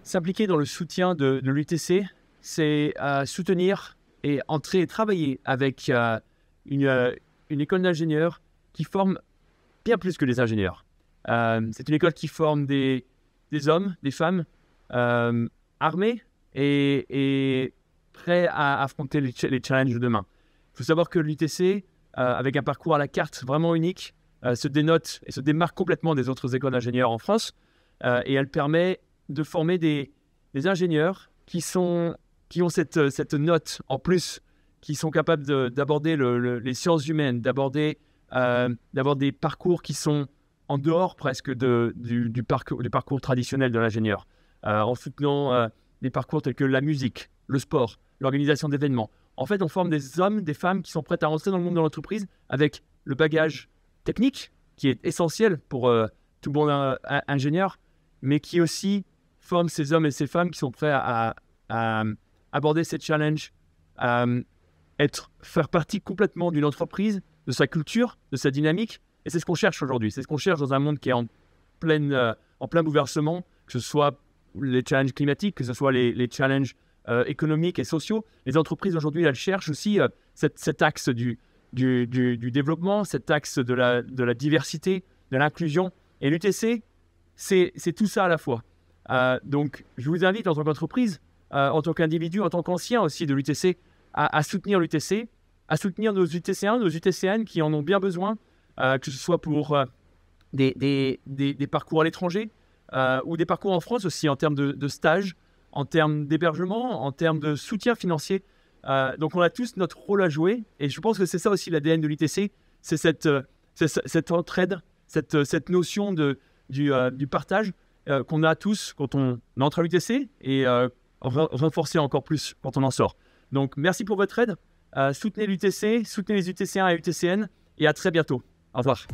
S'impliquer dans le soutien de l'UTC, c'est soutenir et entrer et travailler avec une école d'ingénieurs qui forme bien plus que des ingénieurs. C'est une école qui forme des hommes, des femmes armés et prêts à affronter les challenges de demain. Il faut savoir que l'UTC, avec un parcours à la carte vraiment unique, se dénote et se démarque complètement des autres écoles d'ingénieurs en France et elle permet de former des ingénieurs qui ont cette note en plus, qui sont capables d'aborder les sciences humaines, d'aborder des parcours qui sont en dehors presque du parcours traditionnel de l'ingénieur, en soutenant des parcours tels que la musique, le sport, l'organisation d'événements. En fait, on forme des hommes, des femmes qui sont prêts à rentrer dans le monde de l'entreprise avec le bagage technique qui est essentiel pour tout bon ingénieur, mais qui aussi forme ces hommes et ces femmes qui sont prêts à aborder ces challenges, faire partie complètement d'une entreprise, de sa culture, de sa dynamique. Et c'est ce qu'on cherche aujourd'hui. C'est ce qu'on cherche dans un monde qui est en plein bouleversement, que ce soit les challenges climatiques, que ce soit les challenges économiques et sociaux. Les entreprises aujourd'hui, elles cherchent aussi cet axe du développement, cet axe de la diversité, de l'inclusion. Et l'UTC, c'est tout ça à la fois. Donc, je vous invite en tant qu'entreprise, en tant qu'individu, en tant qu'ancien aussi de l'UTC, à soutenir l'UTC, à soutenir nos UTC1, nos UTC-N qui en ont bien besoin, que ce soit pour des parcours à l'étranger ou des parcours en France aussi en termes de stage, en termes d'hébergement, en termes de soutien financier. Donc, on a tous notre rôle à jouer et je pense que c'est ça aussi l'ADN de l'UTC, c'est cette entraide, cette notion du partage qu'on a tous quand on entre à l'UTC et renforcer encore plus quand on en sort. Donc, merci pour votre aide. Soutenez l'UTC, soutenez les UTC1 et UTCN et à très bientôt. Au revoir.